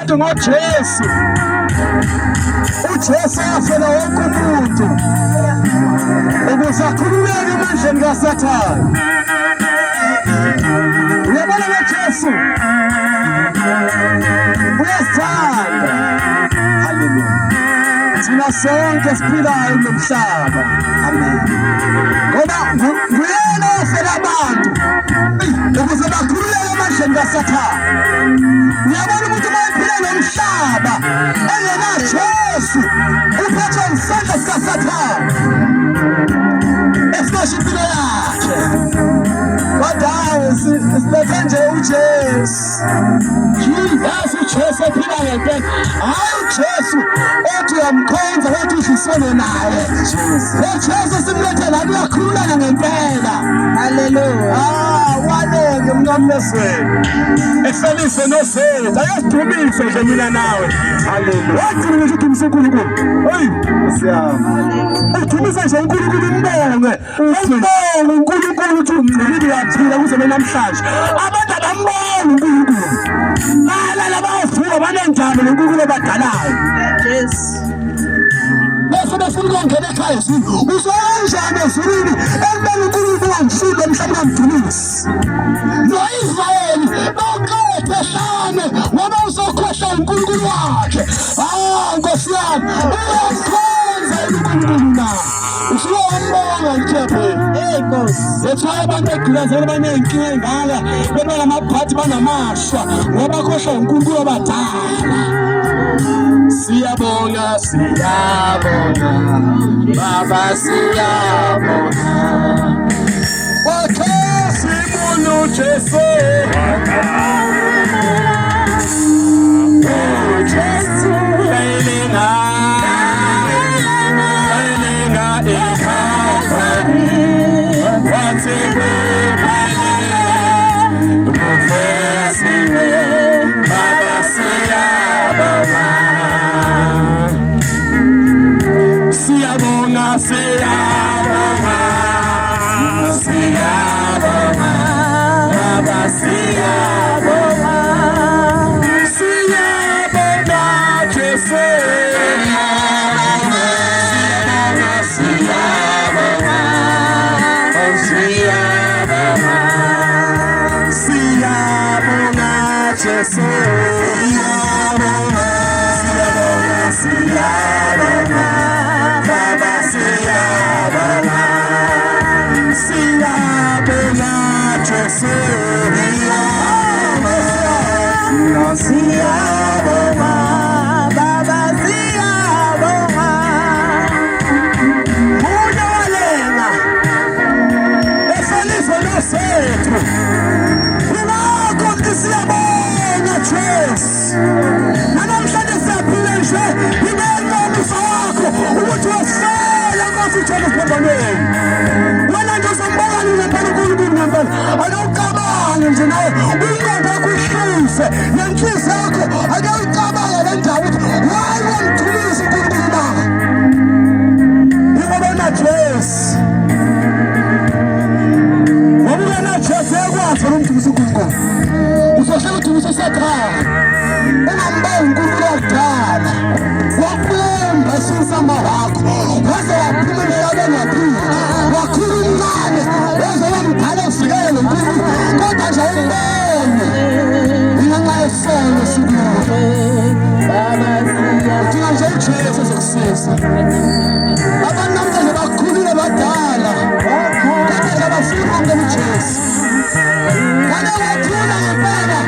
ngoJesu. uJesu wafela wonke umuntu ukuze akhululeke emandleni kaSathane. Uyabona ngoJesu uyasithanda. Haleluya. Thina sonke siphilayo nomhlaba. Amen. Ngoba nguyena ofela abantu ukuze bakhululeke emandleni kaSathane. Uyabona ukuthi mayiphila nomhlaba engena Jesu uphethwe isandla sikaSathane esinashi impilo yakhe. Kodwa sibethe nje uJesu. Jesus uJesu ephila ngempela. Hayi uJesu othi uyamkhonza wathi udlisene naye. Jesu simlethe la uyakhululana ngempela. Haleluya. Wanenge mncamlezweni ehlelise nosenza ayasidumise nje mina nawe. Haleluya. Wathi ngisho udumise uNkulunkulu. Hey siyama. Udumise nje uNkulunkulu umbonge. Umbonge uNkulunkulu uthi ungcilile uyaphila kuze namhlanje. Abantu abambonge uNkulunkulu. Balala bavuka banenjalo noNkulunkulu abadalayo. Yes. Bese bafuna ukungena ekhaya uzoyenjani ezulwini emele uNkulunkulu amfile emhlabeni amdumisi. No-Israyeli baqethe ehlane ngoba uzokhohlwa uNkulunkulu wakhe. Nkosi yami uyamkhonza uNkulunkulu na usuyambonga mthephe. Hey Nkosi. Ethwaya abantu egilazela baney'nkinga ey'ngaka bebanamabhathi banamashwa ngoba khohlwa uNkulunkulu abadala. Siyabonga, siyabonga, Baba siyabonga. Wakhe simunu Jesu. Jesu. Lelinga eKalvari. Wathebe mufesiwe, Baba siyabonga. Siyabonga, siyabonga, siyabonga, Baba siyabonga, siyabonga Jesu. Siyabonga, siyabonga, siyabonga Jesu. Siyabonga, siyabonga, Baba siyabonga, siyabonga Jesu. Siyabonga, Baba siyabonga. Muda walenga esalifo nosethu ngakho siyabonga Jesu. Namhlanje siyaphila nje ibenkomisa wakho ukuthi wasela Nkosi Jesu siboneni. Wena nje uzombonga ngempela uNkulunkulu ngempela. Akawucabange nje nawe ingqondo yakho ihluse nenhliziyo yakho akawucabange le ndawo ukuthi hayi wamthulisa uNkulunkulu na. Ngibona Jesu. Wabona Jesu yakwazi ukumthulisa uNkulunkulu. Uzohlala uthulisa uSathane. Ungambonga uNkulunkulu wakudala. Wakumba isizama wakho. Waze waphuma emhlabeni waphila. Wakhula umncane. Waze wamdala ufikele noNkulunkulu. Kodwa nje umbone. Ngenxa yesono sikulo. Baba siyabonga nje uJesu ezokusiza. Abantu namhlanje bakhulile badala. Kodwa nje bafuna ukungena uJesu. Kana wathula ngempela.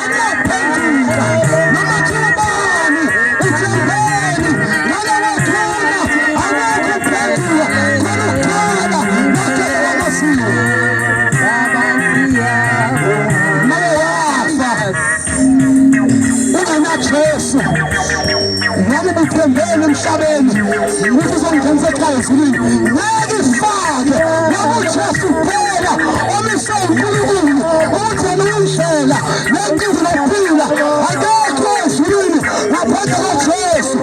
Akuyaphenduka. Noma thina bani uthembeni. Kana wathula akuyaphenduka. Khona ukukhala nakhe wamasiko. Baba siyabonga. Nawe wafa. Ungena Jesu. Nami buthembele emhlabeni. Ukuthi uzongenza ekhaya ezulwini. Ngeke ifake. Ngoba uJesu kuphela omise uNkulunkulu. Uthi wena uyindlela nenkinga nokuphila. Akekho ezulwini ngaphandle kaJesu.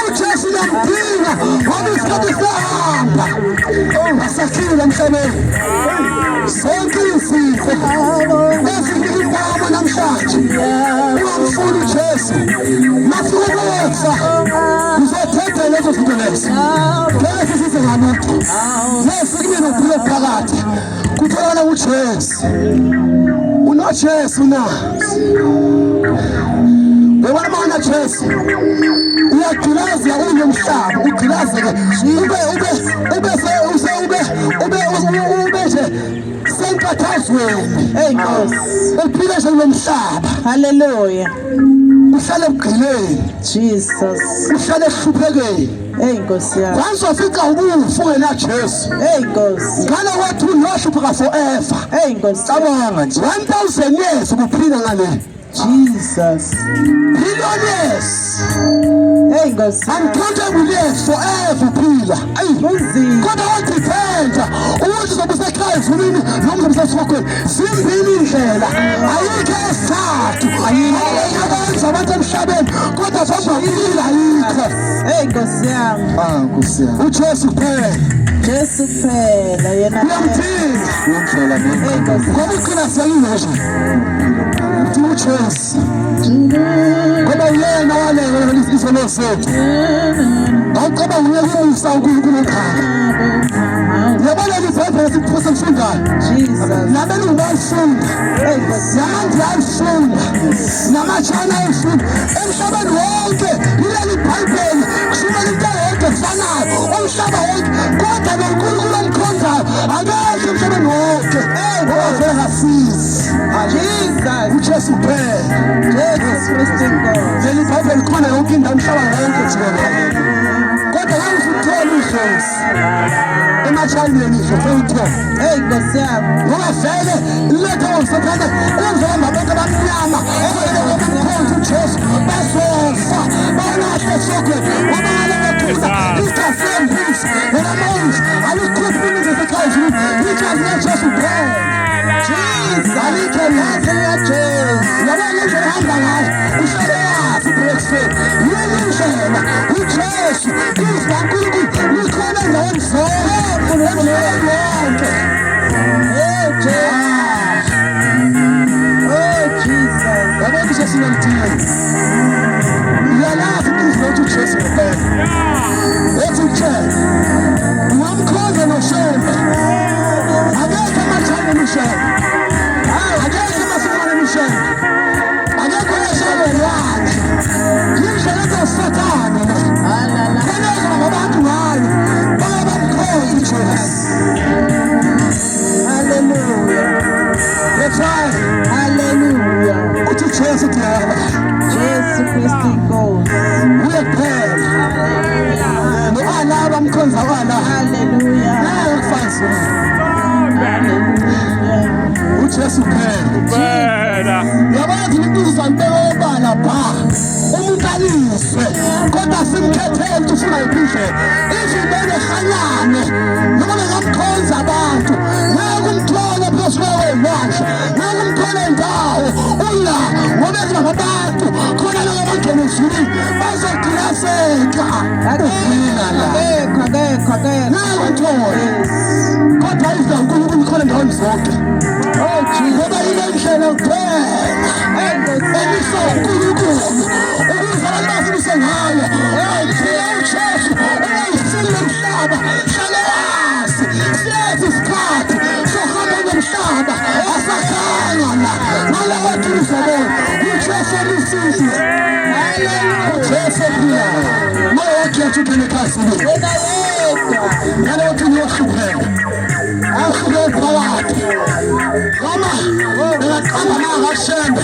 uJesu uyamphinga ngoba isikhathi siyahamba. Asakhile emhlabeni. Sonke izifo ezifika namhlanje uyamfuna uJesu. umuntu yesikini uphile phakathi kuthola uJesu unoJesu na wena mana Jesu uyagqilaza unomhlaba ugqilazeke ube nje senkathazweni Nkosi uphile nje nomhlaba haleluya uhlale ebugqileni Jesus uhlale ehluphekeni Nkosi yami kwanza ufika ukufa wena Jesu Nkosi ngale wathi uyohlupha forever Nkosi cabanga nje 1000 years ukuphila ngale Jesus billion years Nkosi uncountable years forever uphila kodwa wathithenda ukuthi uzobusekhaya ezulwini noma uzobusesokhweni simbili indlela ayikho esathu ayikho abantu emhlabeni kodwa zombili ayikho Nkosi yami Nkosi yami uJesu kuphela Jesu kuphela yena uyamthina Nkosi ngoba uqina siyayile nje uJesu ngoba yena waleyo izono sethu awucaba uyekusa uNkulunkulu ekhaya yabona libhayibheli siphosa kufundayo Jesus nabelungu bayifunda namanje bayifunda namachana ayifunda emhlabeni wonke yileli bhayibheli kushumayela into yonke efanayo umhlaba wonke kodwa noNkulunkulu omkhonzayo angekho emhlabeni wonke ovele ngasizi Jesus uJesu kuphela Jesus Kristu Nkosi leli bhayibheli khona yonke indawo umhlaba wonke jikelele kodwa ngangifuthola idlozi emachayini ngifuthola Nkosi yami ngoba vele letha usathana ungihamba bonke abamnyama omkhonza uJesu basofa banahle sokweni ngoba ngalebathuza isafembisi namanje alikhuphi ngesikhathi ijazi leJesu kuphela Jesus alikho yazi yaJesu yabona nje hamba ngayo ushaya yazi breakfast yini indlela uJesu uNkulunkulu likhona endaweni zonke yonke yabona nje sinamthina yalazi ukuthi uJesu kuphela ethi uJesu wamkhonza noshembe akekho amajani emishembe akekho amasifana emishembe akekho yeshebe yakhe yindlela kaSathane kweneza ngabantu ngayo bayabamkhonza uJesu haleluya let's haleluya uthi Jesu kuphela Jesu Kristu Nkosi uyaphela noalaba mkhonza wala haleluya nayo kufansi haleluya uJesu kuphela yabathi imbiza mpela bha umuntu aliswe kodwa simkhethele ukuthi ufuna iphindle izinto ezihanyane noma ngamkhonza abantu nakumthola phakathi kwewasha nakumthola indawo uya ngoba abantu khona labo bangena ezulwini bazogqilaseka akekho nakumthola kodwa izwa uNkulunkulu khona endaweni zonke ngoba yile ndlela kuphela emisa uNkulunkulu ukuze abantu bafundise ngayo uJesu uyayisile umhlaba hlale wazi siyazi isikhathi sohamba nomhlaba asakhanya ngala wathi uzabona uJesu lisizwe uJesu phila moyo wakhe uthule kasi wena yedwa ngale wathi uyohlupheka ahlule phakathi kama ngaqamba ngashembe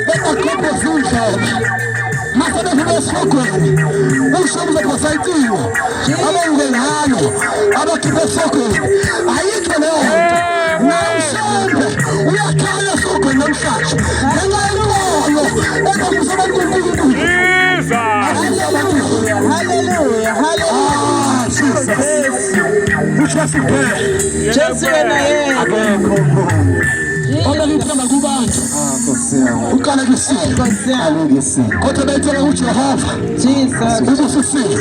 beqoqo zindlela masebe besokweni ushomuze phosayitiwe abangengano abakhiphe esokweni ayikho leyo nto nawushembe uyakhala esokweni namhlanje ngenxa yenkolo ezamusa abantu uNkulunkulu haleluya uJesu kuphela Jesu wena yena akekho Oba ngithamba kubantu uqala kisini kodwa bethele uJehova Jesus ubusisile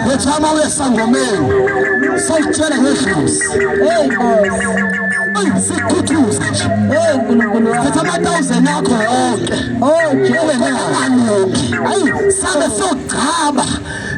wethama uyesangomeni sokutshela ngedlozi Nkosi sikhuthuza uNkulunkulu thatha ama-1000 akho wonke ube nenganuki sabe sogcaba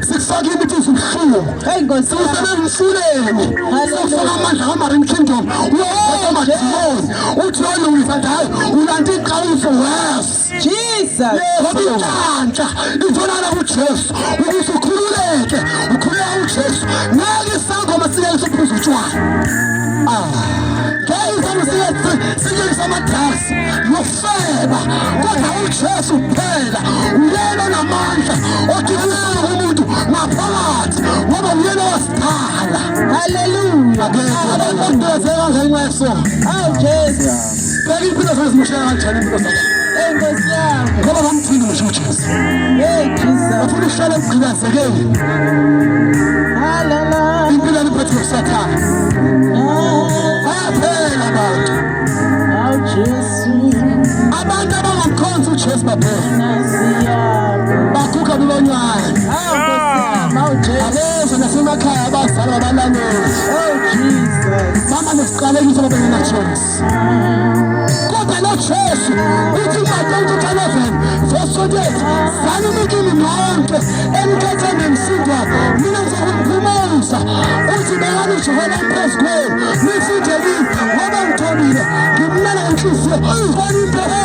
sikufaka imithi usubuhlungu sikusebenzisa emfuleni sikufaka amandla kaMarine Kingdom uyophatha amadimoni uthi yolungisa nje hayi ulanda iqhayiso wesi Jesus ngoba inhlanhla itholakala kuJesu ukuze ukhululeke ukhuleka uJesu ngeke isangoma sike siphuza utshwala Sinye samadasi nofeba kodwa uJesu kuphela uyena namandla othibisa umuntu ngaphakathi ngoba uyena wasiphala hallelujah abantu ngenxa Jesus beka impilo zezimoshela kanjani impilo zakho Nkosi yami ngoba bamthini ngisho uJesu Jesus afuna uhlale emgqilazekeni hallelujah impilo iphethe usathana ayaphela abantu abantu abangamkhonza uJesu baphela baguga bilonywana abeze nasemakhaya abazali babalaleli mama nesiqalekiso babengena Jesu kodwa lo Jesu uthi Matthew 11 verse 28 sanikini nonke enikhethe nemsindo mina ngizokuphumuza uthi bekani uJehova phezu kwenu nifike yini ngoba ngitholile ngimnana inhliziyo khona impela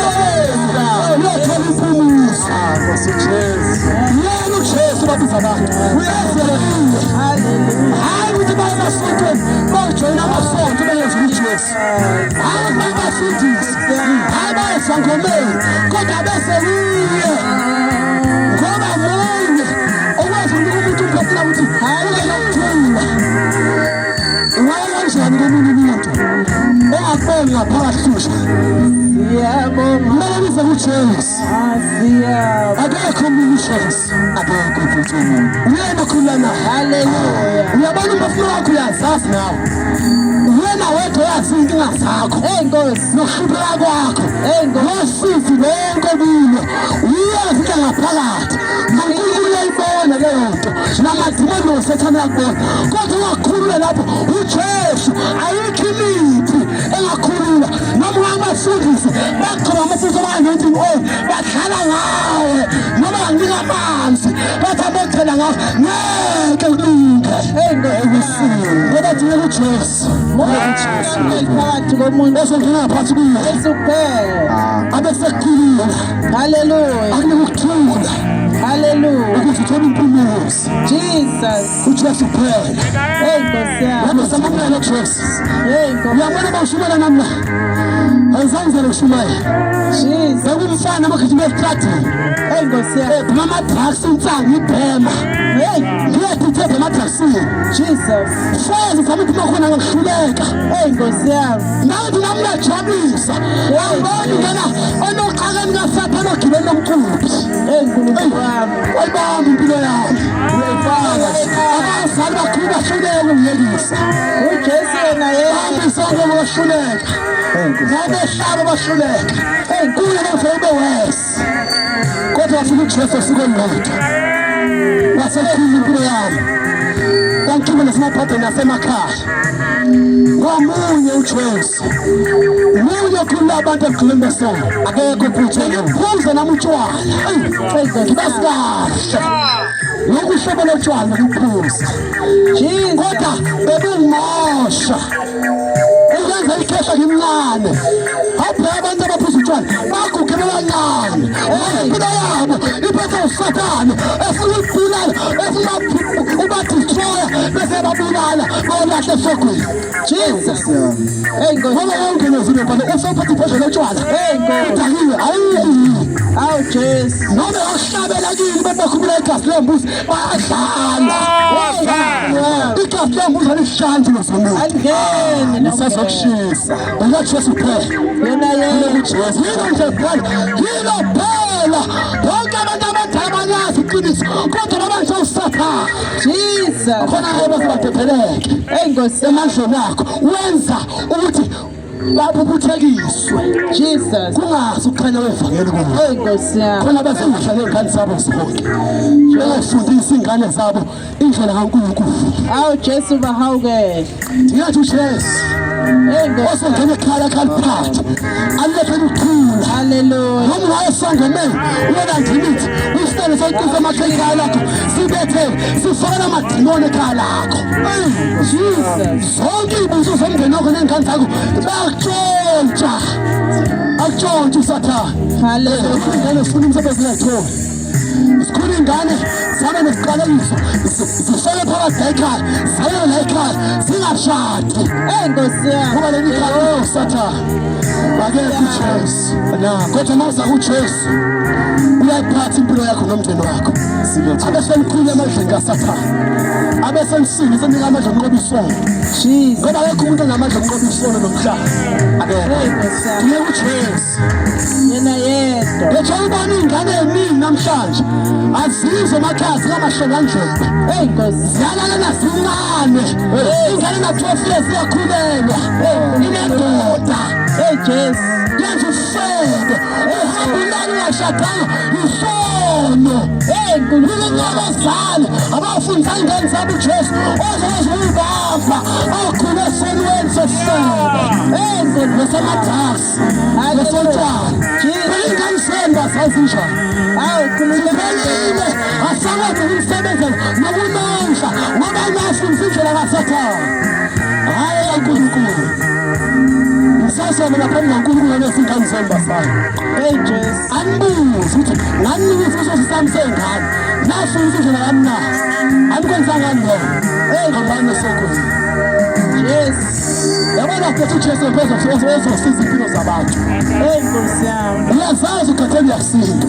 yothola impumuzo yena uJesu babiza abantu uyazeleluya hayi ukuthi baye emasontweni bajoyina amasonto bengenza uJesu hayi bayabafundisa hayi bayesangomeni kodwa bese yiye ngoba munye okwazi ukunika umuntu umphefula ukuthi hayi uzokuthula wayenjani komunye umuntu ongakuboni ngaphakathi kusha kumele bize kuJesu akekho omunye uJesu akekho futhi omunye uyena okhulula naye hallelujah uyabona umphefumulo wakho uyazazi nawe uyena wedwa yazi inkinga zakho Nkosi nokuhlupheka kwakho ngosizi lonke kulo uyazi into ngaphakathi noNkulunkulu uyayibona leyo nto namadimoni noSathane yakubona kodwa ungakhulula lapho uJesu ayikho imithi engakhulula noma abafundisi bagcoba amafutha ama-anointing oil badlala ngawe noma bakunika amanzi bathi abothela ngawe ngeke kulunge ngoba thina kuJesu phakathi komuntu esongena ngaphansi kuye esuphela abesekukhulula hallelujah akunika ukuthula hallelujah ukuthi uthole impumuzo Jesus uJesu kuphela Nkosi yami wabesamamela uJesu Nkosi uyabona bawushumela namla ayizanzele ushumela Jesus bekumfana abagijima estradini Nkosi yami ephuma amadrugs insango ibhema ngiyaditheza emadrugsini Jesus feze zami kuba khona ngokuhluleka Nkosi yami nathi namuyajabulisa awuboni ngena onoxakeni kaSathane ogibeni nomcuphi enkulunkulu wami wayibamba impilo yami uyayifaka abazali bakhulu bahluleka ukungiyekisa uJesu yena isonke bahluleka nabehlaba bahluleka kuye bavele ube wesi kodwa wafuna uJesu esikolodwa wasekhulula impilo yami kankiwe nasemaphandleni nasemakhaya ngomunye uJesu munye okhulula abantu ekugcineni besonto akekho futhi ngiphuza nami utshwala ngibasikahle nokuhlobo lotshwala nokuphuza kodwa bebungimosha ukwenza ikhesha ngimncane abheka abantu abaphuza utshwala baguge bebancane impilo yabo iphethe uSathane efuna ukubulala efuna ubadistroya bese babulala bawulahle esogwini Jesus ngoba wongenezile phela usaphatha iphesha lotshwala udakiwe awu Jesu noma uhlabela kini bebakhumula igazi lembuzi bayadlala igazi lembuzi alishanje losomuntu angene nisazokushisa uyaJesu kuphela yena uJesu yena nje kuphela yena phela bonke abantu abadala bayazi iqiniso kodwa babanje uSathane Jesus khona abazibadepheleke Nkosi emandleni akho wenza ukuthi babubuthekiswe Jesus kungazi ukukhanya kwevangeli kubo Nkosi yami khona bezengahlala iy'ngane zabo zonke bengafundisa iy'ngane zabo indlela kaNkulunkulu awu Jesu bahawukele ndingathi uJesu Nkosi osongena ekhaya kaliphathe alilethele ukuthula hallelujah noma ungayesangomeni ubona ndimithi usitele zonke izamakhaya ekhaya lakho sibethe sifana amadimoni ekhaya lakho. Zonke izibuzo zomndeni wakho nengane zakho bayakutshontsha. Akutshontshe usathane. Hallelujah. Ingane zifuna umsebenzi ungayitholi. Sikhona ingane zabe nesiqalekiso zifele phakathi ekhaya zayele la ekhaya zingashadi. Nkosi yami. Ngoba leli khaya usathane akekho uJesu. Kodwa mawuza kuJesu uyayiphatha impilo yakho nomndeni wakho. Abesemkhulu emandleni kaSathane. Abesemsindisa enika amandla okunqoba isono. Ngoba akekho umuntu onamandla okunqoba isono nomhlaba. Akekho. Kuye kuJesu. Yena yedwa. Letha ubani ingane eningi namhlanje azizwe emakhaya zikaMahlongandlela. Nkosi. Ziyalala nazincane. Ingane na-12 years iyakhulelwa. Inendoda. Jesu. Yenza usebe. Uhamba ulala ungashadanga isono. Nkulunkulu abazali abafundisa ingane zabo uJesu ozokwazi ukubamba akhule esonweni sesebe. Nasemadasi. Nasotshwala. Ingane semba zazinjani. Siphelile asakwazi ukusebenzela nokumandla ngoba ingafundisa indlela kaSathane. Hhayi kaNkulunkulu. Sasa mina phambili kaNkulunkulu nesingane zembasana. Jesu. Angibuze ukuthi nganinika isifiso sami sengane. Nafundisa indlela yami na. Angikwenzanga ngani. Hambani esonkweni. Jesu. Yabona ukuthi uJesu phezulu ezosiza impilo zabantu. Nkosi yami. Uyazazi ukhathele uyasinda.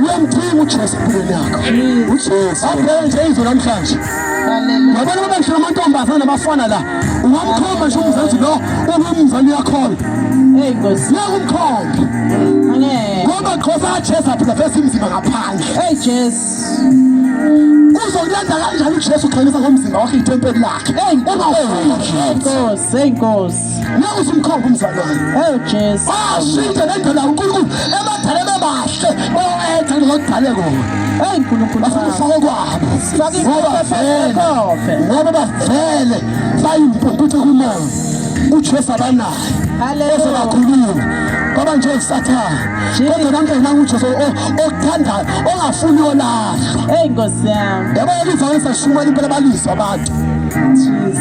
Uyamdinga uJesu empilweni yakho. uJesu. Awubheke nje izwi namhlanje. Hallelujah. Yabona ngoba ngisho amantombazane nabafana la ungamkhomba nje umzansi lo umzali yakhona. Nkosi. Nakumkhomba. Ngoba Xhosa kaJesu apha vese imizimba ngaphandle. Jesu. Uzokulanda kanjani uJesu ukhanyisa ngomzimba wakhe itempeli lakhe. Nkosi. Nakusumkhomba umzalwane. Jesu. Ashintshe nendlela uNkulunkulu emadaleni amahle owenza ngokudale kona. Nkulunkulu. Afufake kwabo. Ngoba bavele bayimpumputhi kumoya. uJesu abanayo. Hallelujah. Bakhuluma ngoba nje uSathane. Kodwa nanke nanguJesu okuthandayo ongafuni olahlwa. Nkosi yami. Yabona izwe esashumela impela balizwa abantu.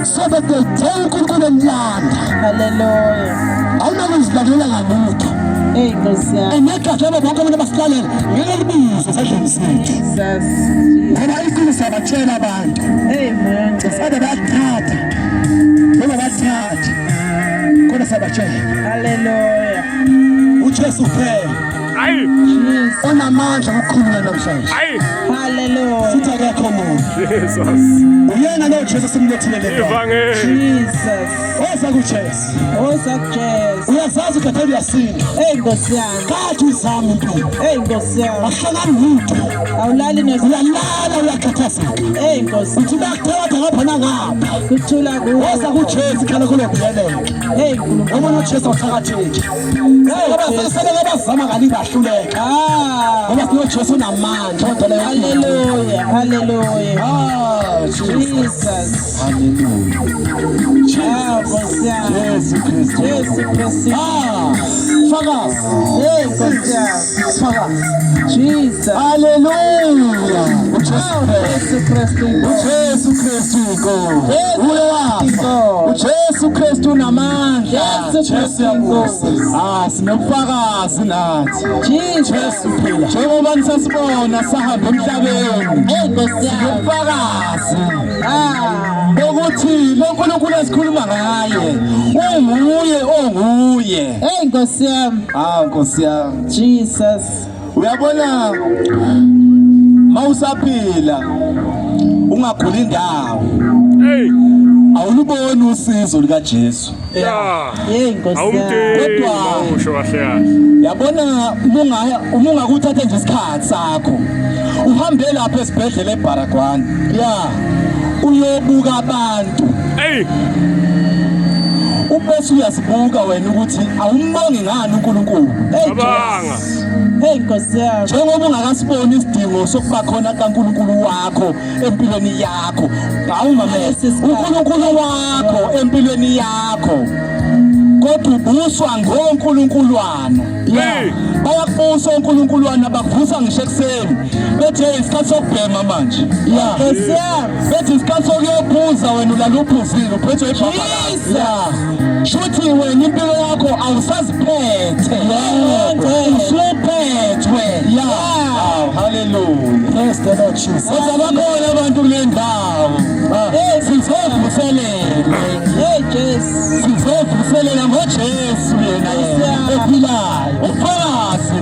So that they tell uNkulunkulu emlanda. Hallelujah. Awunakuzilalela ngalutho. Nkosi yami. Engekade bonke abantu basilalela ngeke libize sadleni sethu. Jesus. Ngoba iqiniso abatshela abantu. Amen. Sade bathatha. Ngoba bathatha. Kodwa sabatshela. Hallelujah. uJesu phela. Hayi. Onamandla okukhulula namhlanje. Hayi. Hallelujah. Sithi akekho umuntu. Jesus. Uyena lo Jesu simlethile le. Evangeli. Jesus. Oza kuJesu. Jesu. Uyazazi ukhathele uyasinda. Nkosi yami. Kathi uzama impilo. Nkosi yami. Ahlangani lutho. Awulali Uyalala uyakhathazeka. Nkosi. Uthi bakuthatha ngapha nangapha. Kuthula kuwe. Oza kuJesu khona kulobuyeleka. Nkulunkulu. Ngoba uJesu uthakatheke. Ngoba sesele abazama ngani bahluleka. Ngoba uJesu unamandla odala. Hallelujah. Hallelujah. Jesus. Hallelujah. Nkosi yami. Yesu Kristu. Jesu Kristu. Fakazi. Nkosi yami. Fakazi. Jesus. Hallelujah. Jesu Kristu. uJesu Kristu inkosi. Inkosi. uJesu Kristu namandla. Jesu Kristu inkosi. Sinobufakazi nathi. Jesus. Phela. Njengoba nisasibona sahamba emhlabeni. Nkosi yami. Ubufakazi. Ukuthi lo nkulunkulu esikhuluma ngaye onguye. Nkosi yami. Nkosi yami. Jesus. Uyabona mawusaphila ungaguli indawo. Hey. Awuluboni usizo lika Jesu. Nkosi yami. Kodwa usho kahle kahle. Yabona ungakuthatha nje isikhathi sakho. Uhambe lapha esibhedlela eBaragwana. Uyobuka abantu. Hey. Ubese uyazibuka wena ukuthi awumbongi ngani uNkulunkulu. Abanga. Nkosi yami. Njengoba ungakasiboni isidingo sokuba khona kaNkulunkulu wakho empilweni yakho. Awumamese uNkulunkulu wakho empilweni yakho. kodwa ubuswa ngonkulunkuluwana. Hey. Bayakubusa onkulunkuluwana bakuvusa ngisho ekuseni bethi hey isikhathi sokubhema manje. Nkosi yami. Bethi isikhathi sokuyophuza wena ulala uphuzile uphethwe ibhabhalazi. Shuthi wena impilo yakho awusaziphethe. Usuphethwe. Hallelujah. Praise the Lord Jesus. Bakhona abantu kule ndawo. Sizovuselele. Hey Jesu. Sizovuselela ngoJesu yena ephilayo. Ufakazi.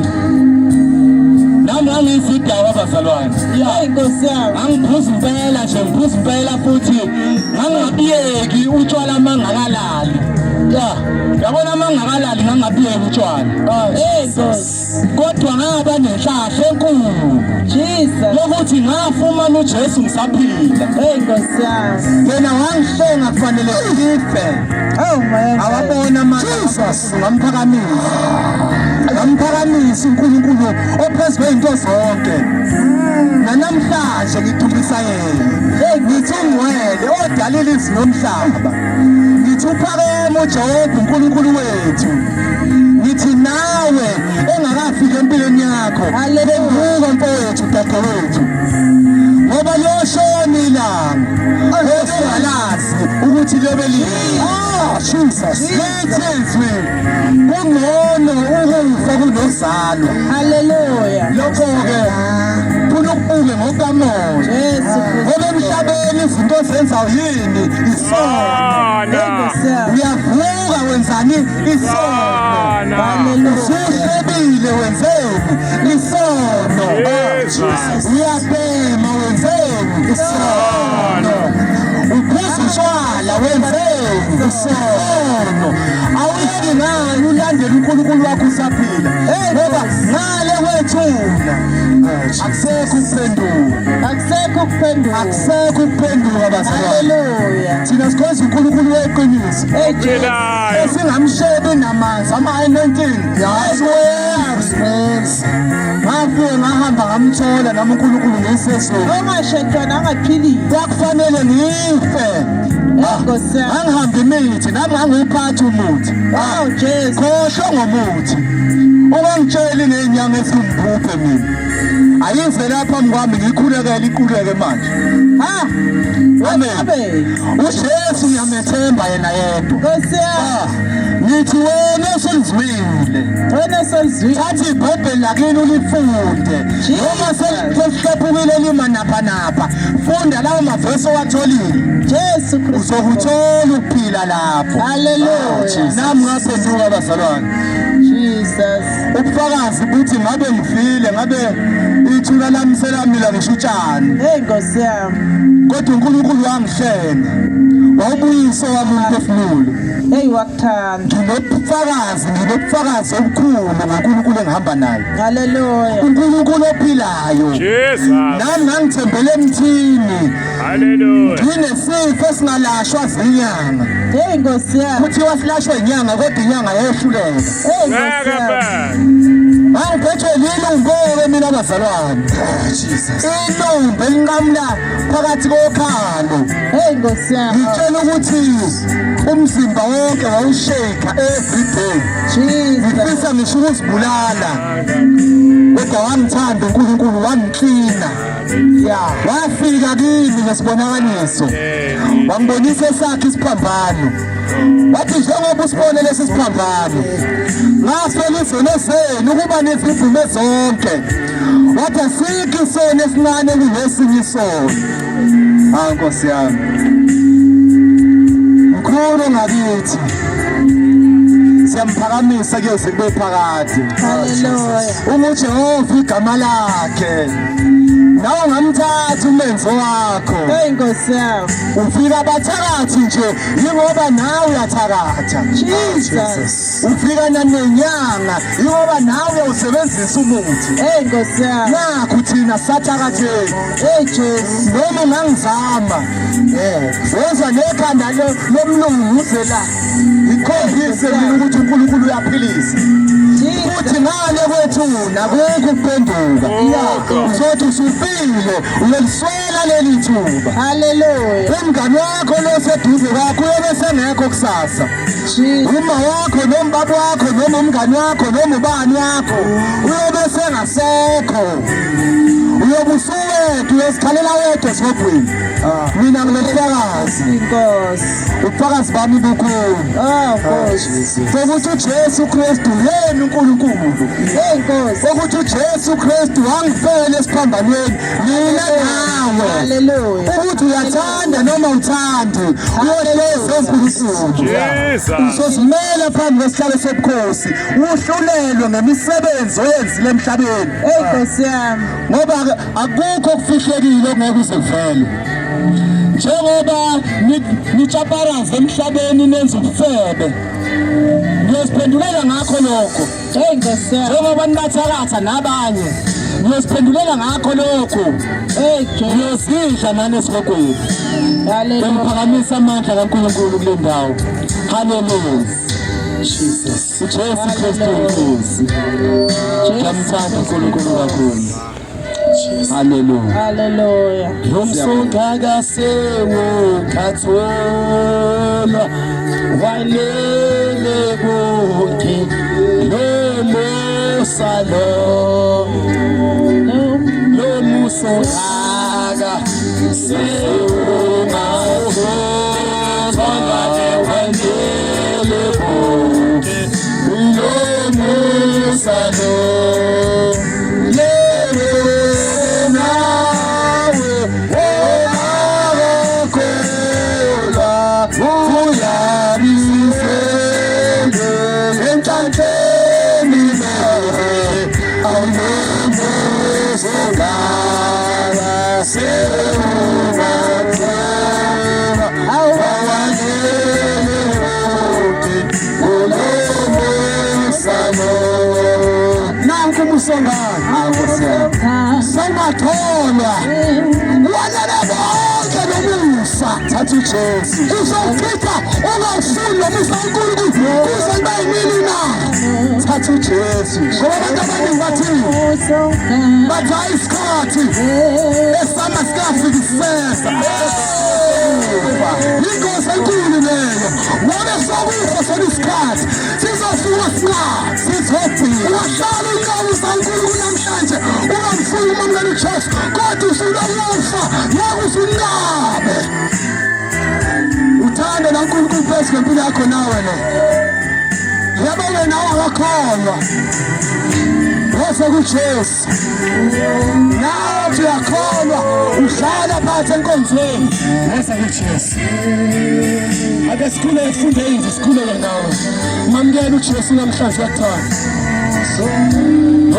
Nami angisidawa abazalwane. Hey Nkosi yami. Angiphuza impela nje ngiphuza impela futhi ngangabiyeki utshwala mangakalali. Yabona mangakalali ngangabiyeki utshwala. Hey Nkosi. Kodwa ngaba nenhlahla enkulu. Jesus. Lokuthi ngafumana uJesu ngisaphila. Hey Nkosi yami. Yena wangihlenga kufanele ngife. Oh my. Awabona manje Jesus ngamphakamisa uNkulunkulu ophezulu kwezinto zonke. Namhlanje ngithumbisa yena. Ngithi ungcwele odalile izwi nomhlaba. Ngithi uphakeme uJehova uNkulunkulu wethu. Ngithi nawe engakafika empilweni yakho. Haleluya mfowethu dadewethu. Ngoba yoshona ilanga engalazi ukuthi lobe lini. Jesus. Lethezwe. Kungcono ukufa kunozalwa. Haleluya. Lokho ke kunokubuke ngokamoya. Jesu. Ngoba emhlabeni izinto zenzayo yini? Isono. Uyavuka wenzani? Isono. Haleluya. Usuhlebile wenzeni? Isono. Uyabhema wenzeni? Isono. Uphuza utshwala wenzeni? Isono. Awuyeki ngani ulandela uNkulunkulu wakho usaphila. Ngoba ngale kwethuna akusekho ukuphenduka. Akusekho ukuphenduka. Akusekho ukuphenduka abazalwane. Haleluya. Thina sikhoza uNkulunkulu weqiniso. Hey Jesus. Esingamshebe namanzi ama-19. Ngafike ngahamba ngamthola nami uNkulunkulu ngesesweni. Ongashetshwana angaphilile. Kwakufanele ngife. Nkosi yami. Angihamba imithi nami ngangiphatha umuthi. Oh Jesu. Khohlwa ngomuthi. Ungangitsheli ngenyanga esimphuphe mina. Ayize lapha mkwami ngikhulekele iquleke manje. Amen. uJesu ngiyamethemba yena yedwa. Nkosi yami. Ngithi wena osolizwile. Wena osolizwile. Thatha iBhayibheli lakini ulifunde. Noma selihlaphukile lima napha. Funda lawo mavesi owatholile. Jesu Kristu. Uzokuthola ukuphila lapho. Haleluya. Nami ngaphenduka abazalwane. Jesus. Ubufakazi buthi ngabe ngifile ngabe ithuna lami selamila ngisho utshani. Hey Nkosi yami. Kodwa uNkulunkulu wangihlenga. Wawubuyisa wami umphefumulo. Hey wakuthanda. Nginobufakazi obukhulu ngoNkulunkulu engihamba naye. Haleluya. uNkulunkulu ophilayo. Jesus. Nami ngangithembele emthini. Haleluya. Nginesifo esingalashwa zinyanga. Hey Nkosi yami. Kuthiwa silashwa inyanga kodwa inyanga yehluleka. Hey Nkosi yami. Ngangiphethe lilungu mina abazalwane. Jesus. Ilumbu elinqamla phakathi kokhalo. Hey Nkosi yami. Ngitshela ukuthi umzimba wonke wawusheka every day. Jesus. Ngifisa ngisho ukuzibulala. Kodwa wangithanda uNkulunkulu wangiklina. Wafika kimi ngesibonakaliso. Wangibonisa esakhe isiphambano. Wathi njengoba usibone lesi siphambano. Ngasola izono zenu ukuba nezivume zonke. Wathi asikho isono esincane kunesinye isono. Nkosi yami. Mkhulu ngakithi. Siyamuphakamisa kuyoze kube phakade. Haleluya. UJehova igama lakhe. Nawe ungamthatha umenzo wakho. Hey Nkosi yami. Ufika bathakathi nje ingoba nawe uyathakatha. Jesus. Ufika nanenyanga ingoba nawe usebenzisa umuthi. Hey Nkosi yami. Nakho thina sathakatheni. Hey Jesu. Noma ungangizama. Wenza nekhanda lomlungu uzela. Ikhombise mina ukuthi uNkulunkulu uyaphilisa futhi ngale kwethu nakukho ukuphenduka uzothi usufile uyeliswela leli thuba. Hallelujah. Umngane wakho loseduze kwakho uyobe sengekho kusasa. Uma wakho noma baba wakho noma umngane wakho noma ubani wakho uyobe sengasekho. Uyobe usuwedwa uyesikhalela wedwa esihogweni. Mina nginobufakazi. Inkosi. Ubufakazi bami bukhulu. Nkosi. Ukuthi uJesu Kristu yena uNkulunkulu. Inkosi. Ukuthi uJesu Kristu wangifela esiphambanweni mina nawe. Hallelujah. Ukuthi uyathanda noma uthandi uyohleza uNkulunkulu. Usozimela phambi kwesihlalo sobukhosi uhlulelwe ngemisebenzi oyenzile emhlabeni. Inkosi yami. Ngoba akukho okufihlekile ongeke uze kuvele. Njengoba nitshaparaza emhlabeni nenza ubufebe ngiyosiphendulela ngakho lokho. Inkosi yami. Njengoba nibathakatha nabanye ngiyosiphendulela ngakho lokho. Ngiyozidla nani esihogweni. Hallelujah. Ngiphakamisa amandla kaNkulunkulu kule ndawo. Hallelujah. Jesus. uJesu Kristu Inkosi. Ngiyamthanda uNkulunkulu kakhulu. Hallelujah. Hallelujah. Umsungaka sewo kathola walele bonke lo salo lo musungaka sewo kathola walele bonke lo salo. Sangathola wanele bonke nomusa thatha uJesu uzowuchitha ungawufuni nomusa kaNkulunkulu kuze kube yimini na. Thatha uJesu ngoba abantu abaningi bathi isikhathi esama sikafika isesa. Inkosi enkulu leyo ngoba sokufa sona isikhathi sizosuka singazi sithobhile. Wahlala inkawu zaNkulunkulu namhlanje ungamfuni umamukela uJesu kodwa usulokufa ngeke usunqabe. Uthanda naNkulunkulu phezu kwempilo yakho nawe lo. Yabo wena owakholwa bese kuJesu nawe uyakholwa uhlala phansi enkonzweni bese kuJesu. Ake sikhule sifunde inje sikhuleke nawe. Mamukela uJesu namhlanje uyakuthanda.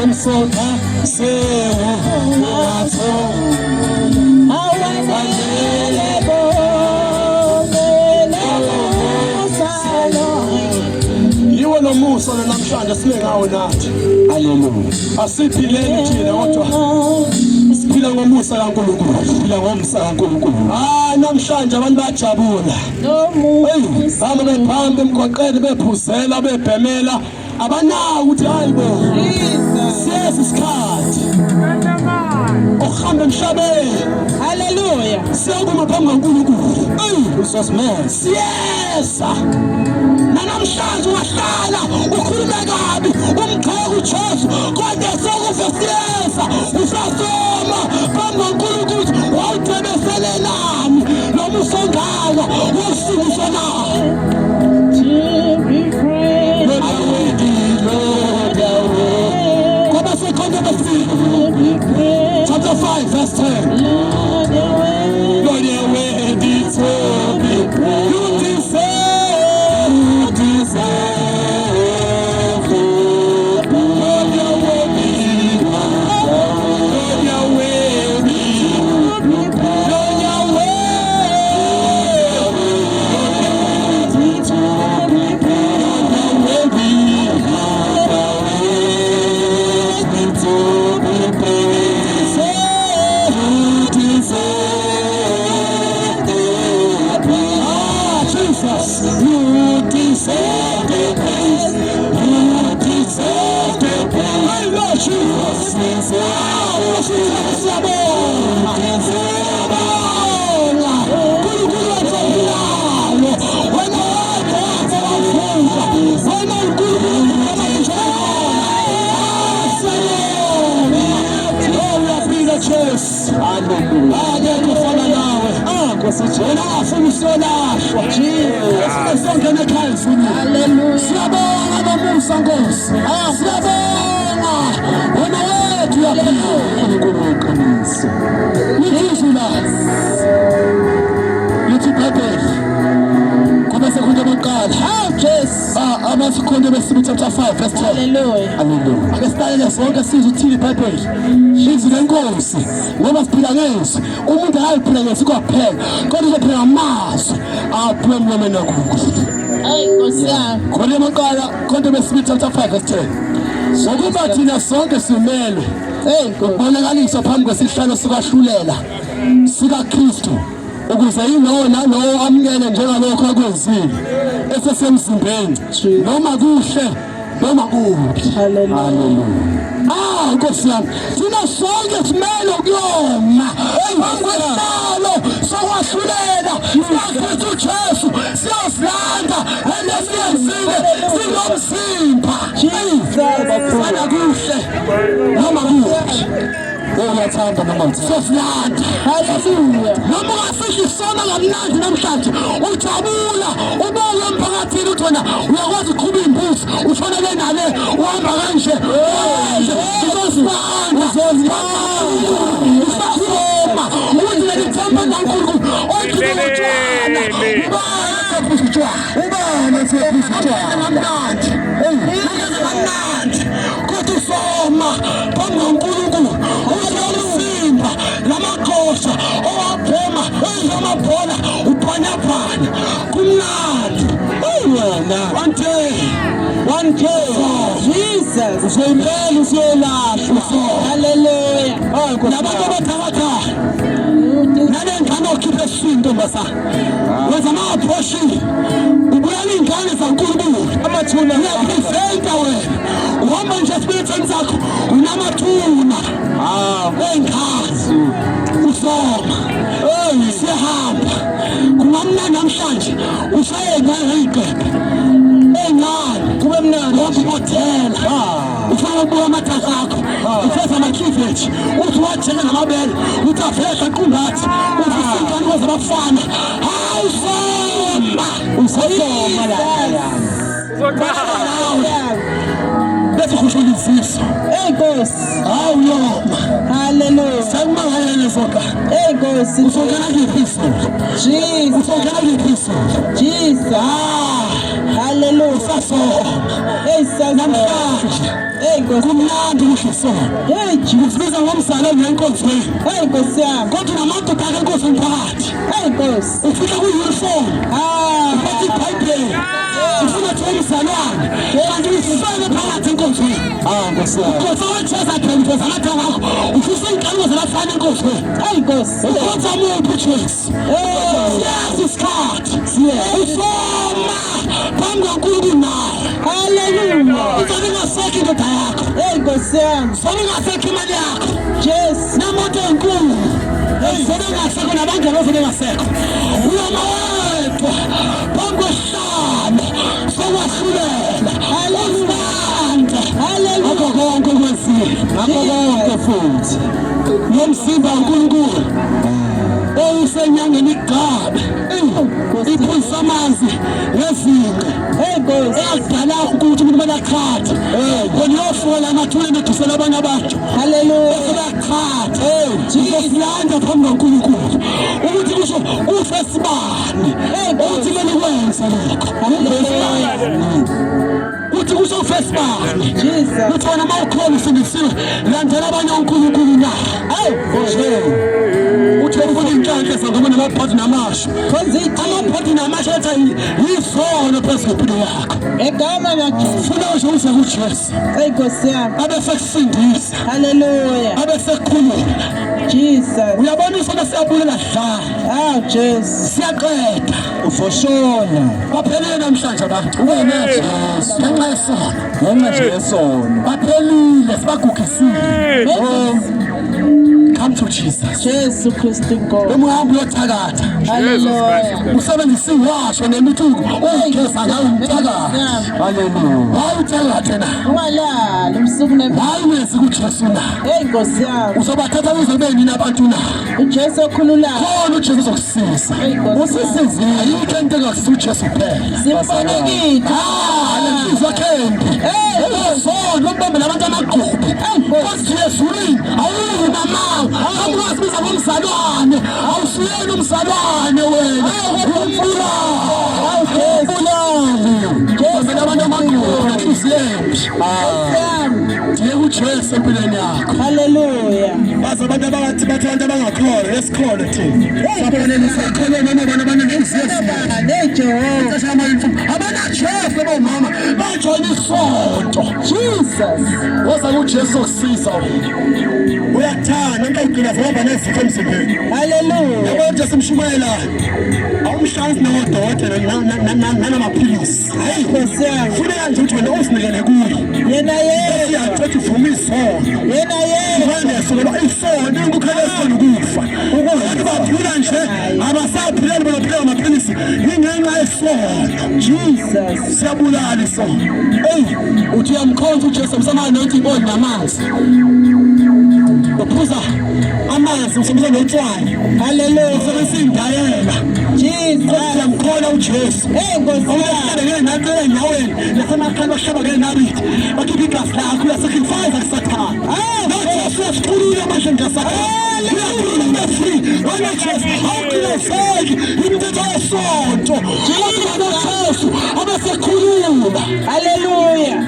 Umsonga sewo awalele yiwo lo musa namhlanje sibe ngawo nathi. Hallelujah. Asiphileni thina kodwa siphila ngomusa kaNkulunkulu. Siphila ngomsa kaNkulunkulu. Namhlanje abantu bayajabula. Bama bephambe emgwaqeni bephuzela bebhemela abanawo ukuthi hayibo siyeza isikhathi okuhamba emhlabeni. Hallelujah. Siyakuma phambi kaNkulunkulu. Usosimele siyeza namhlanje wahlala ukhulume kabi umgxeka uJesu kodwa sokufa siyeza usasoma phambi kaNkulunkulu ukuthi wawudebeselelani noma usongaka wosuku sona. Chapter 5 verse 10. Lord, you're worthy to be praised. You deserve it. Lord, you're worthy. Lord, you're worthy. Lord, you're worthy to be praised. Siyabonga, siyabonga. UNkulunkulu wethu ophilayo, wena wedwa wavuka, wena uNkulunkulu Jesu, akekho ufana nawe. Wena afuna usolashwa. Esongena ekhaya Hallelujah. siyabonga nomusa Nkosi. Siyabonga wena wethu uyaphila. UNkulunkulu weqiniso. Lithi la. Lithi Bhayibheli. Kube sekhona amaqala. Amasikhonde besibili chapter 5 verse 12. Hallelujah. Hallelujah. Ake silalele sonke sizwe uthini iBhayibheli. Izwi lenkosi ngoba siphila ngezwi. Umuntu akayiphila ngezwi kwaphela, kodwa uphila ngamazwi aphuma emlomeni kaNkulunkulu. Hey, Nkosi yami. Khona amaqala konke besibili chapter 5 verse 10. Ngokuba thina sonke simelwe ukubonakaliswa phambi kwesihlalo sikahlulela sikaKristu, ukuze yilona lo amukele njengalokho akwenzile esesemzimbeni, noma kuhle noma kubi. Hallelujah. Nkosi yami, thina sonke simele ukuyoma kwesihlalo sokwahlulela sikaKristu Jesu, siyozilanda lesiyenzile sinomzimba. Sana kuhle noma kubi. Uyathanda noma siyazilanda. Hallelujah. Noma ungafihle isona kamnandi namhlanje, ujabula ubuye emphakathini uthi wena uyakwazi ukuqhuba imbuzi, ushonele nale uhamba kanje. Usasoma ukuthi lelithemba likaNkulunkulu oyithula utshwala. Ubani esephuza utshwala kamnandi. Kamnandi kodwa usoma phambi kaNkulunkulu umzimba lamakhosa owabhoma amabhola ubhanyabhanya kumnandi. Wena one day Jesus uzoyimpela usiyolashwa. Hallelujah. Nabantu abathakatha nalengane okhipha esintombazana wenza ama-abortion, ubulala iy'ngane zaNkulunkulu. Amathuna uyapresenta wena, uhamba nje esibelethweni sakho unamathuna ey'ngane usoma. Siyahamba kungamnandi namhlanje ushaye ey'ngane ey'gebhe ey'ncane kube mnandi wakubothela ufake ubuka amathaza akho ufeza ama-cleavage uthi wajeka ngamabele uthi avesha qungathi uthi usingane wezabafana. Hayi soma usasoma la bese kushona iziso. Nkosi. Uyoma. Hallelujah. Sangimangalele soka. Nkosi. Usongena kuyiphi isonto? Jesus. Usongena kuyiphi isonto? Jesus. Hallelujah. Usasoma. Namhlanje. Nkosi. Kumnandi kuhle isonto. Usibiza ngomzalwane wenkonzweni. Nkosi yami. Kodwa namadoda akenkosi mphakathi. Nkosi. Ufika kuyuniform. Uphathe iBhayibheli. Ufuna kuthi umzalwane. Kanti usifele phakathi enkonzweni. Nkosi yami. Nkosi wetsheza phela mfeza amathanga akho. Ufisa iy'nkalo zabafana enkonzweni. Nkosi. Ukwenza muphi uJesu? Siyazi isikhathi. Usoma phambi kaNkulunkulu nawe. Hallelujah. Uzobe ingasekho indoda yakho. Nkosi yami. Uzobe ingasekho imali yakho. Jesu. Nemoto enkulu. Uzobe ingasekho nabangani bazobe ingasekho. Uyoma wedwa phambi kwesihlalo sokwahlulela. Hallelujah. Ngakho konke okwenzile, ngakho konke futhi nomzimba kaNkulunkulu owusenyangeni igabe iphulisa amanzi ngezinqe eyadala ukuthi umuntu benakhatha khona uyofola amathuleni edusela abanye abantu. Hallelujah. Sebakhatha sizosilanda phambi kaNkulunkulu ukuthi kusho ufesibani ukuthi kumele ukwenze lokho. Uthi kusho ufesibani uthi wena uma ukhona usindisiwe landela abanye onkulunkulu na. Uthi ufuna iy'nhlanhla zangoma namabhodi namasho. Amabhodi namasho ethi yisono phezu kwempilo yakho. Egama laJesu. Funa nje uze kuJesu. Nkosi yami. Abe sekusindisa. Hallelujah. Abe sekukhulula. Jesus. Uyabona isona siyabulela dlala. Jesu. Siyaqeda. Ufoshona. Baphelele namhlanje abantu. Uwenethi. Ngenxa yesono. Ngenxa yesono. Baphelile sibagugisile. Jesus. Jesu Kristu Nkosi. Umuhambi yothakatha. Hallelujah. Usebenzisa iwasho nemithuko ugeza ngayo umthakathi. Hallelujah. Hayi uthakathe na. Ungalali umsuku nemini. Hayi wesi kuJesu na. Hey Nkosi yami. Uzobathatha uzobeni nabantu na. uJesu okhululayo. Khona uJesu uzokusiza. Usisizile ayikho into engakusiza uJesu kuphela. Simfanekile. Lenhliziyo kendi. So lombambe nabantu amagqubu. Nkosi Yesu yini? Awuyi mama. Akwazi biza ngomzalwane. Awusiyeni umzalwane wena. Jesu abantu amagqubu lenhliziyo yempi. Ndiye kuJesu empilweni yakho. Hallelujah. Baza abantu abathi abantu abangakholwa esikhona thina. Sabonene sakholwa noma abantu abanenhliziyo ezibana. Nejehova. Abana Jesu bomama bajoyina isonto. Jesus. Woza kuJesu kusiza wena. Uyathanda ngayigcina ngoba nezifo emzimbeni. Hallelujah. Yabo Jesu mshumayela. Awumshansi nodokotela nanamaphilisi. Hayi Nkosi yami. funeka nje ukuthi wena usinikele kuye. Yena yena. Uyathi uvuma isono. Yena yena. Wena sokuba isono ingukhala isono ukufa. Ukuthi baphila nje abasaphila baphila amaphilisi ingenxa yesono. Jesus. Siyabulala isono. Uthi uyamkhonza uJesu umsamana nothi iboni namanzi. Uphuza amanzi usebenzisa notshwala. Hallelujah. Usebenzisa indayela. Jesus. Uyamkhona uJesu. Nkosi yami. Ngeke nathi enyaweni nasemakhaya bashaba ke nabithi. Bakhipha igazi lakho uyasacrifice kuSathane. Jesu uyasikhulula manje ngasathane. Uyakhulula free. Wena Jesu awuqinisekile imithetho yesonto. Jesu abasekhulula. Hallelujah.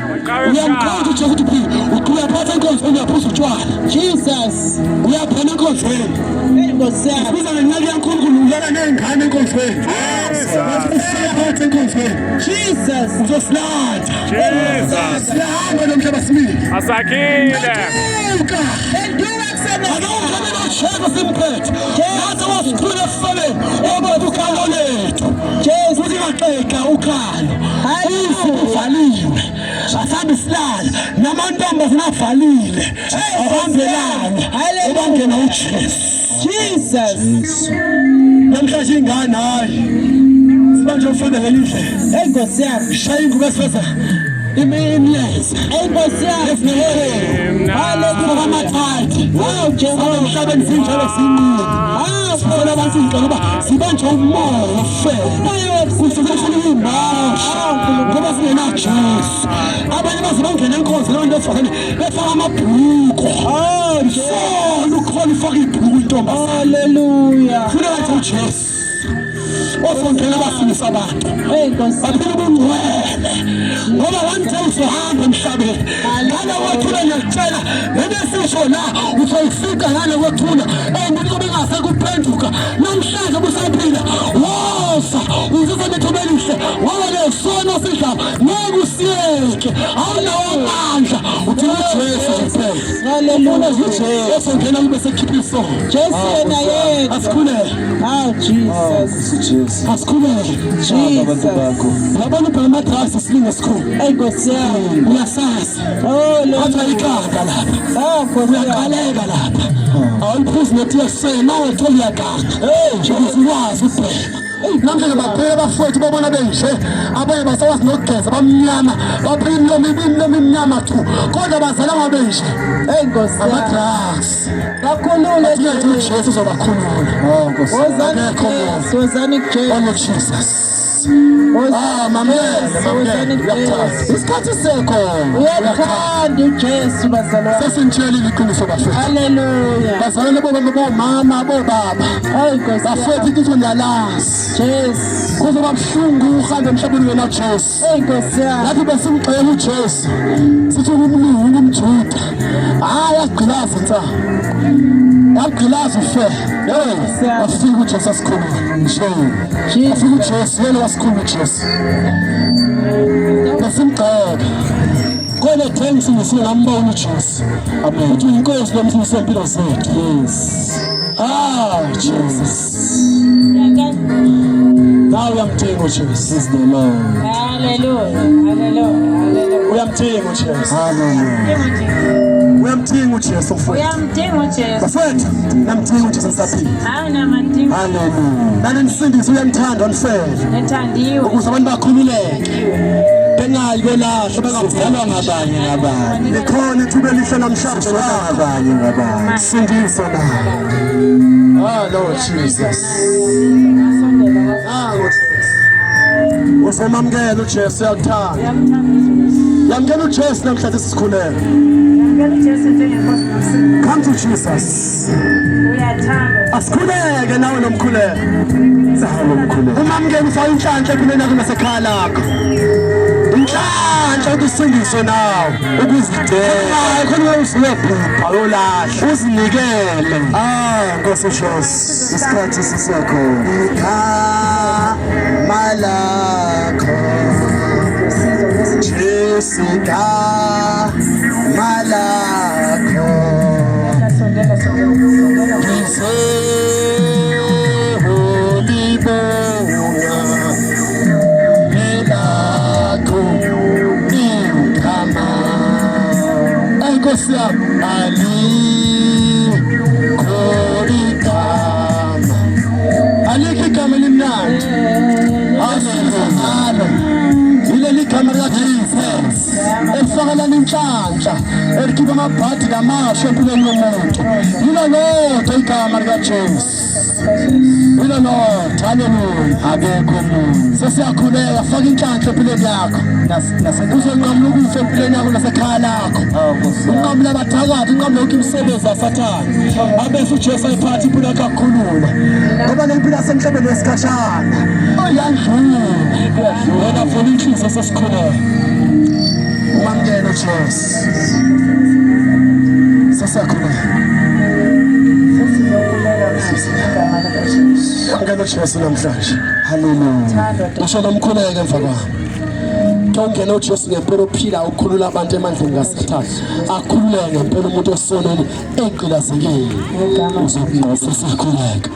Uyamkhonza uJesu ukuthi uyaphatha inkonzo uyaphuza utshwala. Jesus. Uyaphana enkonzweni. Nkosi yami. Biza ngencane yaNkulunkulu ulala nengane enkonzweni. Usiyaphatha enkonzweni. Jesus. Uzosilanda. Jesus. Siyahamba nomhlaba simile. Asakile. Endura kusena. Akawukhamela uJesu simphethe. Nathi wasikhula esifaleni. Obaba ukhalo lethu. Jesu. Futhi baqeda ukhalo. Hallelujah. Uvaliwe. Asabe silala. Namantombazana avalile. Ahambelana. Ebangena uJesu. Jesus. Namhlanje ingane hayi. Sibanje ufunda ngelindlela. Nkosi yami. Shaya ingubo esifeza. Imiyezi. Nkosi yami. Hallelujah. Amathathe. Hawu Jehova. Emhlabeni sinjalo siningi. Sifuna abantu ngoba sibanje umoya ofela. Kusifuna imbasha. Ngoba singena Jesu. Abanye baze bangena enkonzo leyo nto efakene befaka amabhuku. So ukhona ufaka ibhuku intombazana. Hallelujah. Funa bathi uJesu. Osongena basindisa abantu. Nkosi. Baphila ubungcwele. Ngoba wanthe uzohamba emhlabeni. Lana wathula ngiyakutshela ebesisho la uzoyifika ngale kwethuna. Umuntu obengase kuphenduka namhlanje busaphila. Wosa uzize bethobelihle. Waba lesono sidlaba. Ngeke usiyeke. Awunawo amandla. Uthi uJesu kuphela. Hallelujah. uJesu osongena kube sekhipha isono. Jesu yena yena. Asikhulele. Hawu Jesus. Asikhulele. Jesus. Labantu bamadrasi silinge esikhulu. Nkosi yami. Uyasazi. Atha ikhanda lapha. Nkosi yami. Uyakaleka lapha. Awuliphuzi nethi yesena nawe thola uyaganga. Jesu wazi ubheka. Namhlanje baphela bafowethu babona benje. Abanye basawazi nogeza bamnyama. Baphila imilomo iminyama thu. Kodwa bazala ngabenje. Nkosi yami. Amadrasi. Kakhulule Athi uJesu uzobakhulula. Nkosi. Wozani kuJesu. Oh Jesus. Isikhathi sekho uyathanda uJesu bazalwane. sesintshela iqiniso bafethu. Hallelujah. Bazalwane bomama bobaba Nkosi. bafethu iqiniso ngiyalazi. Jesu. Kuzoba buhlungu uhambe emhlabeni wena Jesu. Nkosi yami. Lapho besimgxeka uJesu sithi umlungu umjuda hayi agqilaza nsa agqilaza ufe afika uJesu asikhulule nje afika uJesu yena wasikhulula uJesu besimgxeka kole thanks ngisingambona uJesu amen uthi inkosi lomsindisi wempilo zethu yes Jesus Nawe uyamdinga uJesu. Is the Lord. Hallelujah. Hallelujah. Hallelujah. Uyamdinga uJesu. Hallelujah. Uyamdinga uJesu mfowethu. Uyamdinga uJesu. Mfowethu, namdinga uJesu ngisaphila. Awunamadinga. Hallelujah. Nani nisindise uyamthanda mfowethu. Nethandiwe. Ukuze abantu bakhululeke. Bengayi belahla bengavulwa ngabanye. Likhona ithuba elihle namhlanje ngabanye. Sindisa na. Ah Lord Jesus. Ah Lord Jesus. Usemamkela uJesu uyakuthanda. Yamkela uJesu namhlanje sikhuleka. Yamkela uJesu njengenkosi nomsindisi. Come to Jesus. Uyathanda. Asikhuleke nawe nomkhuleko. Sahamba umkhuleko. Umamkela ufaka inhlanhla empilweni yakho nasekhaya lakho. Inhlanhla ukusindiswa nawe ukuzidela khona usiyobhubha yolahla uzinikele Nkosi uJesu isikhathi sisekho igama lakho Jesu igama lakho Alikho igama elimnandi. Ileli gama likaJesu elifakela inhlanhla elikhipha amabhadi lamasha empilweni yomuntu. Yilo lodwa igama likaJesu. Yilo lodwa. Haleluya. Akekho umuntu. Sesiyakhuleka faka inhlanhla empilweni yakho. Uzonqamula ukufa empilweni yakho nasekhaya lakho. Unqamula abathakathi, unqamula yonke imisebenzi yaSathane. Abese uJesu ayiphatha impilo yakho akukhulula. Ngoba le mpilo yasemhlabeni yesikhashana. Oyandlula. Wena vula inhliziyo sesikhuleka. Umamkela uJesu. Sesiyakhuleka. Ngalo Jesu namhlanje. Hallelujah. Usho nomkhuleke emva kwami. Ungena uJesu ngempela ophila ukukhulula abantu emandleni kaSathane. Akhululeke ngempela umuntu osonweni egqilazekile. Uzokuqosa sikhuleka.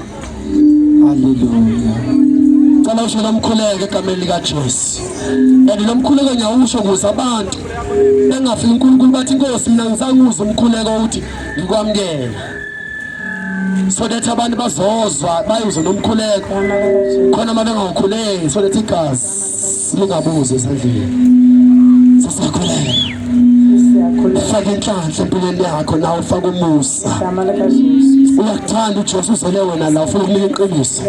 Hallelujah. Cala usho nomkhuleke egameni likaJesu. Nomkhuleko ngiyawusho ukuze abantu bengafika uNkulunkulu bathi Nkosi mina ngisanguza umkhuleko uthi ngikwamkela. So that abantu bazozwa bayuze nomkhuleko khona uma bengakhuleki so that igazi lingabuze esandleni. Sisakhuleka. Faka inhlanhla empilweni yakho nawe ufaka umusa. Uyakuthanda uJesu uzele wena la ufuna ukunika iqiniso.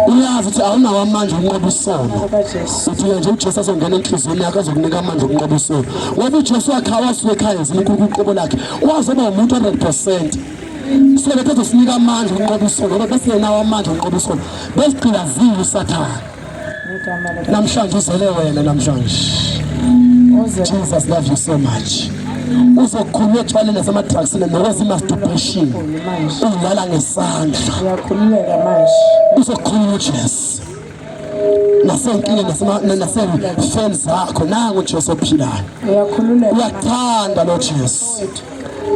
Uyazi ukuthi awunawo amandla okunqoba isono. Uthi nje uJesu azongena enhliziyweni yakho azokunika amandla okunqoba isono. Ngoba uJesu wakhawa asuke ekhaya zinkulu uqobo lakhe. Wazoba umuntu 100%. So bethu sinika amandla okunqoba isono ngoba besingenawo amandla okunqoba isono. Besigqilaziwe uSathane. Namhlanje uzele wena namhlanje. Jesus love you so much. Uzokhulula ethwale nasemadrugs nokwenza masturbation. Udlala ngesandla. Uyakhululeka manje. Uzokhulula uJesu. Nasenkinga nasefans zakho nangu uJesu ophilayo. Uyakhululeka. Uyathanda lo Jesu.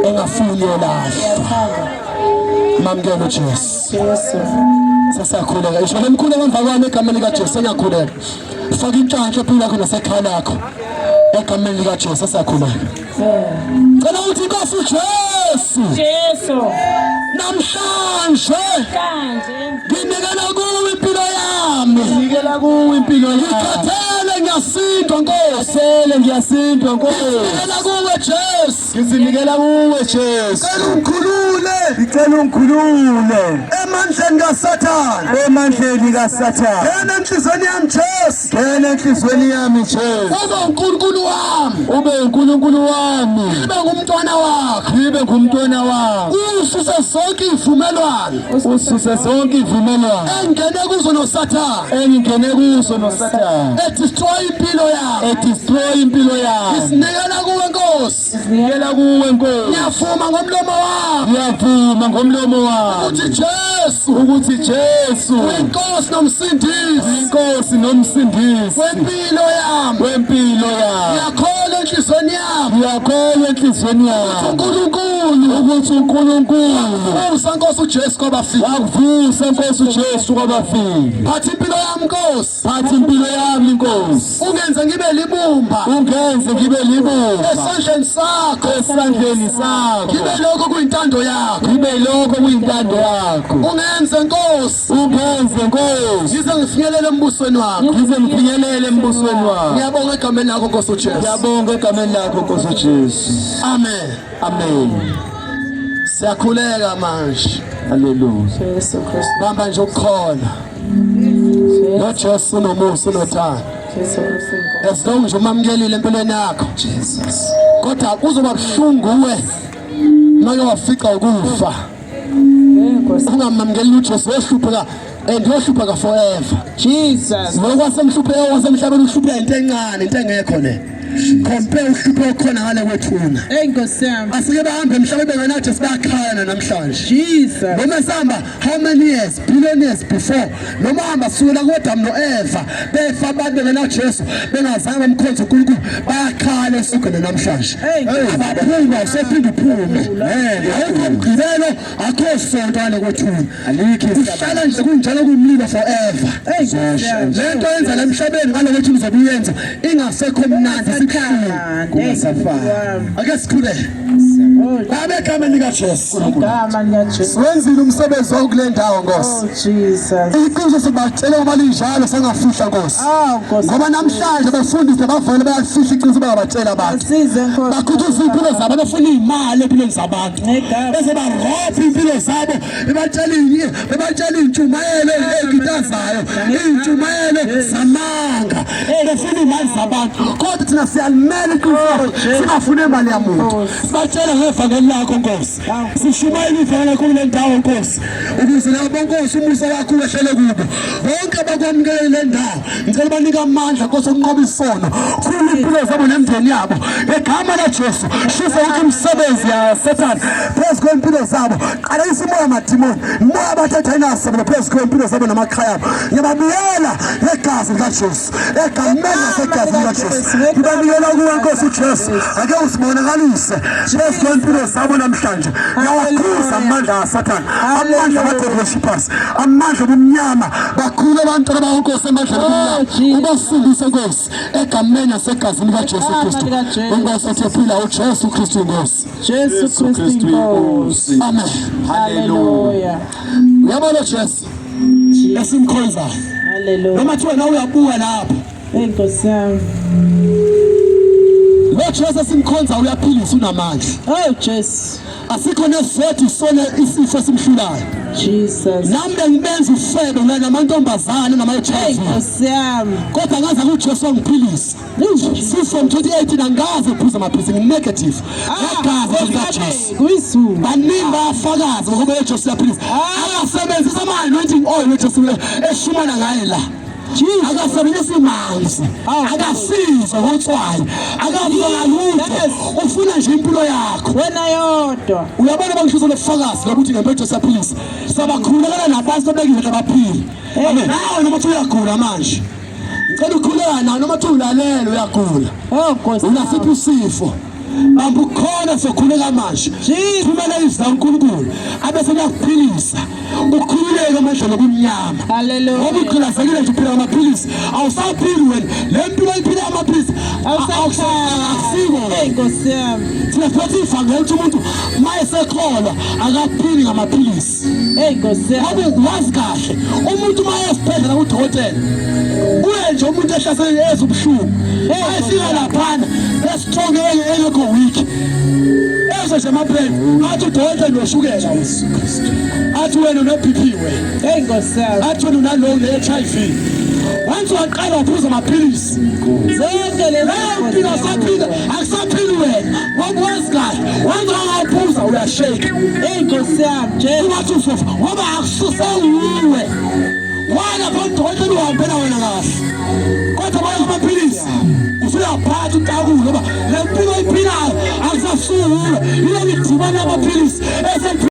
Engafuni yolahla. Mamkela uJesu. Sesiyakhuleka. Isho lemkhuleko emva kwami egameni likaJesu engakhuleka. Faka inhlanhla empilweni yakho nasekhaya lakho. Egameni likaJesu sesiyakhuleka. Cela uthi Nkosi uJesu. Jesu. Namhlanje. Nginikela kuwe impilo yami. Nginikela kuwe impilo yami. Ngikhathele ngiyasindwa Nkosi. Ngiyasindwa Nkosi. Nginikela kuwe Jesu. Ngizinikela kuwe Jesu. Cela ungikhulule. Ngicela ungikhulule. Emandleni kaSathane. Emandleni kaSathane. Ngena enhlizweni yami Jesu. Ngena enhlizweni yami Jesu. Ube uNkulunkulu wami. Ube uNkulunkulu wami. Ngibe ngumntwana wakho. Ngibe ngumntwana wakho. Ususe zonke izivumelwano. Ususe zonke izivumelwano. Engene kuzo noSathane. Engingene kuzo noSathane. Destroy impilo yami. Destroy impilo yami. Isinikela kuwe Nkosi. Isinikela kuwe Nkosi. Ngiyavuma ngomlomo wami. Ngiyavuma ngomlomo wami. Ukuthi Jesu. Ukuthi Jesu. Inkosi nomsindisi. Inkosi nomsindisi. Wempilo yami. Wempilo yami. Ngiyakholwa enhlizweni yami. Ngiyakholwa enhlizweni yami. uNkulunkulu ukuthi uNkulunkulu wavusa Nkosi uJesu kwabafileyo. wavusa Nkosi uJesu kwabafileyo. Phatha impilo yami Nkosi. Phatha impilo yami Nkosi. Ungenze ngibe libumba. Ungenze ngibe libumba Esandleni sakho. esandleni sakho. Ngibe lokho kuyintando yakho. Ngibe lokho kuyintando yakho. Ungenze Nkosi. Ungenze Nkosi. Ngize ngifinyelele embusweni wakho. Ngize ngifinyelele embusweni wakho. Ngiyabonga egameni lakho Nkosi uJesu. Ngiyabonga egameni lakho Nkosi uJesu. Amen. Amen. Siyakhuleka manje. Hallelujah. Yesu Kristu. Bamba nje ukukhona. NoJesu nomusa unothando. Yesu Kristu. As long as umamkelile empilweni yakho. Jesus. Kodwa kuzoba buhlungu kuwe manje wafica ukufa. Nkosi. Ungamamkeli uJesu wehlupheka and yohlupheka forever. Jesus. Ngokwasemhluphe wasemhlabeni uhlupha into encane into engekho le. Compare uhlupho okhona ngale kwethuna. Nkosi yami. Asike bahambe emhlabeni bengenathi sibakhaya namhlanje. Jesus. Noma sihamba how many years, billion years before, noma hamba sukela kuAdam noEva befa abantu bengenaJesu bengazange bamkhonze uNkulunkulu bayakhala esukene namhlanje. Abaphuma sephinde uphume. Ayikho umgqibelo akho sonto ngale kwethuna. Alikho isihlala nje kunjalo kumlilo forever. Lento yenza la emhlabeni ngale kwethuna uzobuyenza ingasekho mnandi. Ake sikhule. Abekama likaJesu. Igama likaJesu. Wenzile umsebenzi wakule ndawo Nkosi. Jesus. Iqiniso sibatshela uma linjalo sengafihla Nkosi. Nkosi. Ngoba namhlanje abafundisi abavele bayafihla iqiniso bayabatshela abantu. Asize Nkosi. Bakhuthuza impilo zabo bafuna imali empilweni zabantu. Bese barobha impilo zabo bebatshela intshumayelo ezigitazayo, intshumayelo zamanga. Befuna imali zabantu. Kodwa thina siyalimela iqiniso singafuna imali yamuntu. Sibatshela ngevangeli lakho Nkosi. Sishumayela ivangeli lakho kule ndawo Nkosi. Ukuze labo Nkosi umusa wakho wehlele kubo. Bonke abakwamukela le ndawo. Ngicela banika amandla Nkosi okunqoba isono. Khulula impilo zabo nemndeni yabo. Egama laJesu shisa wonke umsebenzi ya Satan. Phezu kwempilo zabo. Qala isimoya madimoni. Moya abathetha inasebenza phezu kwempilo zabo namakhaya abo. Ngiyababiyela legazi likaJesu. Egameni lasegazi likaJesu. Ngibabiyela kuwe Nkosi uJesu. Ake usibonakalise. Phezu kwempilo zabo namhlanje. Ngiyawakhuza amandla kaSatan. Amandla kaDevil-worshippers. Amandla obumnyama. Bakhulu abantu abaNkosi amandla obumnyama. Ubasindise Nkosi. Egameni lasegazi likaJesu Kristu. Inkosi ephila uJesu Kristu Nkosi. Jesu Kristu Nkosi. Amen. Hallelujah. Uyabona Jesu esimkhonzayo. Hallelujah. Noma thiwa nawe uyabuka lapho. Nkosi yami. Lo Jesu esimkhonza uyaphilisa unamandla. Jesu. Asikho nesethu sone isifo esimhlulayo. Jesus. Nami bengibenza ufebe namantombazane nama-HIV. Nkosi yami. Kodwa ngaze kuJesu wangiphilisa. From 2018 angaze uphuza amaphilisi ngi-negative. Egazi likaJesu. Kuyizulu. Baningi bayafakaza ngoba uJesu uyaphilisa. Akasebenzisa ama-anointing oil uJesu eshumana ngaye la. Akasebenzisa imanzi. Akasizwa ngotswayi. Akafaka lutho. Ufuna nje impilo yakho. Wena yodwa. Uyabona bangishizo lefakazi lokuthi ngempela uJesu uyaphilisa. Sabakhulekela nabantu abekile abaphili. Amen. Nawe noma uyagula manje. Ngicela ukhuleka nawe noma ulalela uyagula. Nkosi. Unasiphi isifo? Bamba ukhona sokhuleka manje. Thumela izwi laNkulunkulu abese liyakuphilisa. Ukhululeke amandla obumnyama. Hallelujah. Ngoba uqhilazekile nje uphila amaphilisi. Awusaphili wena. Le mpilo iphila amaphilisi. Awusasiko. Nkosi yami. Thina futhi ivangeli ukuthi umuntu mayesekholwa akaphili ngamaphilisi. Nkosi yami. Ngoba wazi kahle umuntu mayesibhedlela kudokotela uye nje umuntu ehlasele ezobuhlungu. Ayefika laphana strong engekho weak. Eso nje amaphela athi udokotela noshukela athi wena no-BP wena. Nkosi yami. Athi wena unalowo ne-HIV. Once waqala waphuza amaphilisi zonke lezi mpilo asaphila akusaphili wena. Ngoba wazi kahle once wangawaphuza uyasheka. Nkosi yami. Jesu. Ubathi ufofa ngoba akususewuwe. Wala kodwa uhambela wena kahle. Kodwa baye amaphilisi usuyaphatha utakulu ngoba le mpilo iphilayo akusasuwe. Ile ngidibana amaphilisi